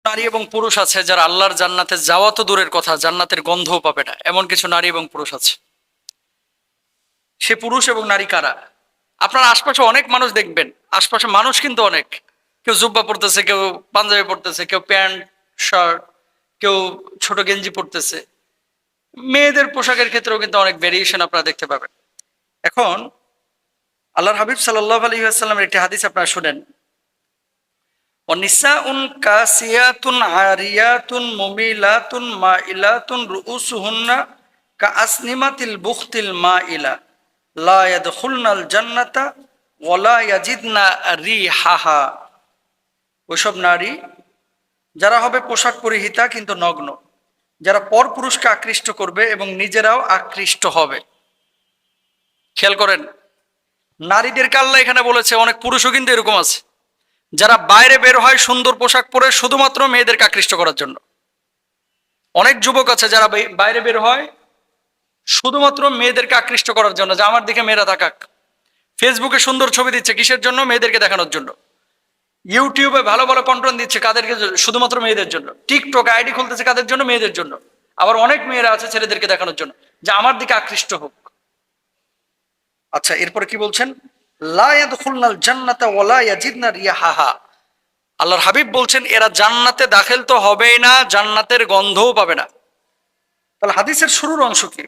নারী এবং পুরুষ আছে যারা আল্লাহর জান্নাতে যাওয়া তো দূরের কথা, জান্নাতের গন্ধও পাবে না, এমন কিছু নারী এবং পুরুষ আছে। সে পুরুষ এবং নারী কারা? আপনার আশপাশে অনেক মানুষ দেখবেন, আশপাশে মানুষ কিন্তু অনেক, কেউ জুব্বা পরতেছে, কেউ পাঞ্জাবি পরতেছে, কেউ প্যান্ট শার্ট, কেউ ছোট গেঞ্জি পরতেছে। মেয়েদের পোশাকের ক্ষেত্রেও কিন্তু অনেক ভেরিয়েশন আপনারা দেখতে পাবেন। এখন আল্লাহর হাবিব সাল্লাল্লাহু আলাইহি ওয়াসাল্লামের একটি হাদিস আপনারা শুনেন, ওয়ানিসাউন কাসিয়াতুন আরিয়াতুন মুমিলাতুন মাইলাতুন রুউসুহুন্না কাআসনিমাতিল বুখতিল মাইলা লা ইয়াদখুলনাল জান্নাতা ওয়ালা ইয়াজিদনা রিহাহা। ওইসব নারী যারা হবে পোশাক পরিহিতা কিন্তু নগ্ন, যারা পরপুরুষকে আকৃষ্ট করবে এবং নিজেরাও আকৃষ্ট হবে। খেয়াল করেন, নারীদেরকে আল্লাহ এখানে বলেছে, অনেক পুরুষও কিন্তু এরকম আছে যারা বাইরে বের হয় সুন্দর পোশাক পরে শুধুমাত্র মেয়েদেরকে আকৃষ্ট করার জন্য। অনেক যুবক আছে যারা বাইরে বের হয় শুধুমাত্র মেয়েদেরকে আকৃষ্ট করার জন্য, যে আমার দিকে মেয়েরা তাকাক। ফেসবুকে সুন্দর ছবি দিচ্ছে কিসের জন্য? মেয়েদেরকে দেখানোর জন্য। ইউটিউবে ভালো ভালো কন্টেন্ট দিচ্ছে কাদেরকে? শুধুমাত্র মেয়েদের জন্য। টিকটকে আইডি খুলতেছে কাদের জন্য? মেয়েদের জন্য। আবার অনেক মেয়েরা আছে ছেলেদেরকে দেখানোর জন্য, যে আমার দিকে আকৃষ্ট হোক। আচ্ছা, এরপরে কি বলছেন? লা ইয়াদখুলনাল জান্নাতা ওয়ালা ইয়াজিদনা রিয়াহাহা। আল্লাহর হাবিব বলছেন এরা জান্নাতে দাখিল তো হবেই না, জান্নাতের গন্ধও পাবে না। তাহলে হাদিসের শুরুর অংশ কি?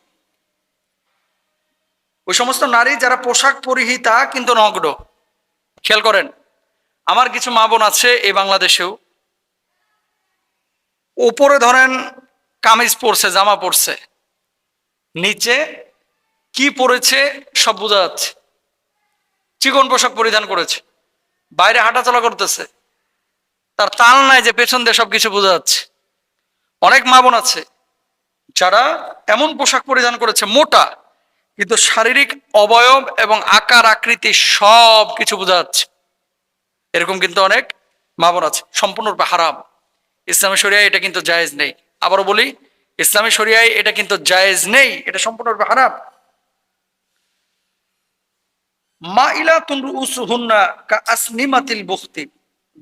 ওই সমস্ত নারী যারা পোশাক পরিহিতা কিন্তু নগ্ন। খেয়াল করেন, আমার কিছু মা বোন আছে এই বাংলাদেশেও, উপরে ধরেন কামিজ পরছে, জামা পরছে, নিচে কি পরেছে সব বোঝা যাচ্ছে, চিকন পোশাক পরিধান করেছে, বাইরে হাঁটাচলা করতেছে, তার তাল নাই যে পেছন দিয়ে সবকিছু বোঝা যাচ্ছে। অনেক মা বোন আছে যারা এমন পোশাক পরিধান করেছে মোটা, কিন্তু শারীরিক অবয়ব এবং আকার আকৃতি সব কিছু বোঝা যাচ্ছে। এরকম কিন্তু অনেক মা বোন আছে, সম্পূর্ণরূপে হারাম। ইসলামী শরিয়ায় এটা কিন্তু জায়েজ নেই। আবারও বলি, ইসলামী শরিয়ায় এটা কিন্তু জায়েজ নেই, এটা সম্পূর্ণরূপে হারাম। মাইলাতুন রুউসুহুন্না কাআসনিমাতিল বুখতি,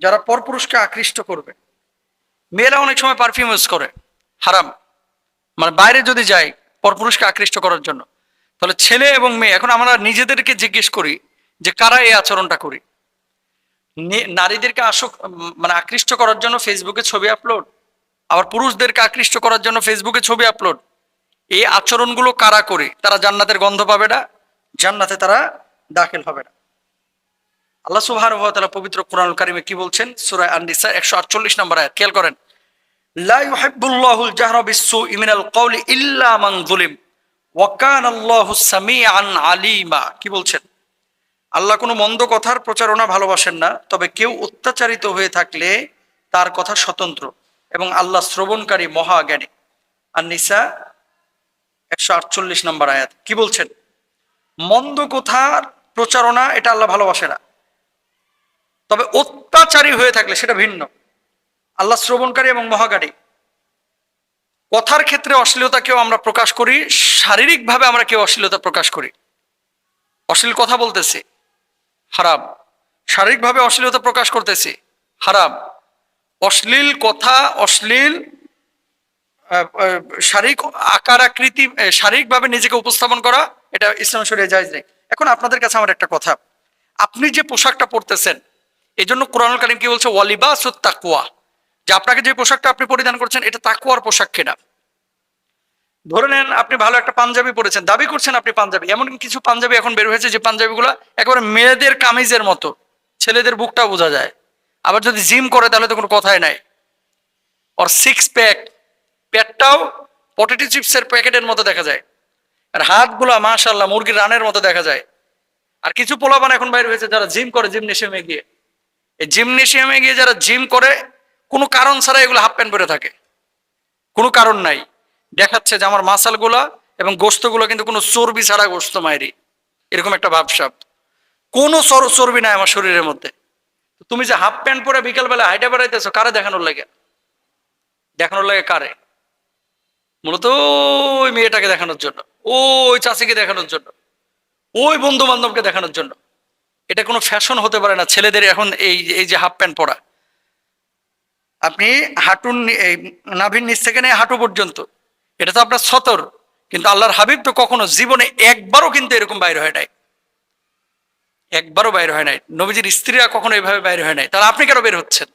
যারা পরপুরুষকে আকৃষ্ট করবে। মেয়েরা অনেক সময় পারফিউম ইউজ করে, হারাম। মানে বাইরে যদি যাই পরপুরুষকে আকৃষ্ট করার জন্য, তাহলে ছেলে এবং মেয়ে, এখন আমরা নিজেদেরকে জিজ্ঞেস করি যে কারা এই আচরণটা করি। নারীদেরকে মানে আকৃষ্ট করার জন্য ফেসবুকে ছবি আপলোড, আবার পুরুষদেরকে আকৃষ্ট করার জন্য ফেসবুকে ছবি আপলোড। এই আচরণগুলো কারা করে? তারা জান্নাতের গন্ধ পাবে না, জান্নাতে তারা দাখিল হবে না। আল্লাহ সুবহানাহু ওয়া তাআলা পবিত্র কোরআনুল কারীমে কি বলছেন? সূরা আন-নিসা 148 নম্বর আয়াত, খেয়াল করেন। লা ইউহিব্বুল্লাহুল জাহরা বিস-সুই মিনাল কওলি ইল্লা মান যুলিম ওয়া কানাল্লাহু সামিআন আলিমা। কি বলছেন? আল্লাহ কোনো মন্দ কথার প্রচারণা ভালোবাসেন না, তবে কেউ অত্যাচারিত হয়ে থাকলে তার কথা স্বতন্ত্র, এবং আল্লাহ শ্রবণকারী মহাজ্ঞানী। আন-নিসা 148 নম্বর আয়াত। কি বলছেন? মন্দ কথার প্রচারণা এটা আল্লাহ ভালোবাসে না, তবে অত্যাচারী হয়ে থাকলে সেটা ভিন্ন। আল্লাহ শ্রবণকারী এবং মহাজ্ঞানী। কথার ক্ষেত্রে অশ্লীলতা কেউ আমরা প্রকাশ করি, শারীরিকভাবে আমরা কেউ অশ্লীলতা প্রকাশ করি, অশ্লীল কথা বলতেছি, হারাম। শারীরিকভাবে অশ্লীলতা প্রকাশ করতেছি, হারাম। অশ্লীল কথা, অশ্লীল শারীরিক আকার আকৃতি, শারীরিকভাবে নিজেকে উপস্থাপন করা, এটা ইসলাম শরীয়তে জায়েজ নেই। এখন আপনাদের কাছে আমার একটা কথা, আপনি যে পোশাকটা পরতেছেন, এই জন্য কোরআনুল কারীম কি বলছে? ওয়ালিবাসুত তাকওয়া, যে আপনাকে যে পোশাকটা আপনি পরিধান করছেন এটা তাকওয়ার পোশাক কিনা। ধরে নেন আপনি ভালো একটা পাঞ্জাবি পরেছেন, দাবি করছেন আপনি পাঞ্জাবি, এমন কিছু পাঞ্জাবি এখন বের হয়েছে যে পাঞ্জাবিগুলো একেবারে মেয়েদের কামিজের মতো, ছেলেদের বুকটা বোঝা যায়। আবার যদি জিম করে তাহলে তো কোনো কথাই নাই। ওর সিক্স প্যাক, পেটটাও পটেটো চিপসের প্যাকেটের মতো দেখা যায়, আর হাতগুলা মাশাআল্লাহ মুরগির রানের মতো দেখা যায়। আর কিছু পোলাপান এখন বাইরে হয়েছে যারা জিম করে জিমনেশিয়ামে গিয়ে, এই জিমনেশিয়ামে গিয়ে যারা জিম করে কোনো কারণ ছাড়া এগুলো হাফ প্যান্ট পরে থাকে, কোনো কারণ নাই, দেখাচ্ছে যে আমার মাসালগুলা এবং গোস্তগুলো কিন্তু কোনো চর্বি ছাড়া গোস্ত মায়েরি, এরকম একটা ভাবসাব। কোনো চর্বি নাই আমার শরীরের মধ্যে। তুমি যে হাফ প্যান্ট পরে বিকালবেলা হাইটে বেড়াইতেছো, কারে দেখানোর লাগে? দেখানোর লাগে কারে? মূলত ওই মেয়েটাকে দেখানোর জন্য, ওই চাষিকে দেখানোর জন্য, ওই বন্ধু বান্ধবকে দেখানোর জন্য। এটা কোনো ফ্যাশন হতে পারে না ছেলেদের এখন এই এই যে হাফ প্যান্ট পরা। আপনি এই নাভির নিচ থেকে নিয়ে হাঁটু পর্যন্ত, এটা তো আপনার সতর। কিন্তু আল্লাহর হাবিব তো কখনো জীবনে একবারও কিন্তু এরকম বাইরে হয় নাই, একবারও বাইরে হয় নাই। নবীজির স্ত্রীরা কখনো এভাবে বাইরে হয় নাই, তাহলে আপনি কেন বের হচ্ছেন?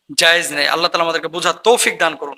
জায়েজ নেই। আল্লাহ তাআলা আমাদেরকে বোঝার তৌফিক দান করুন।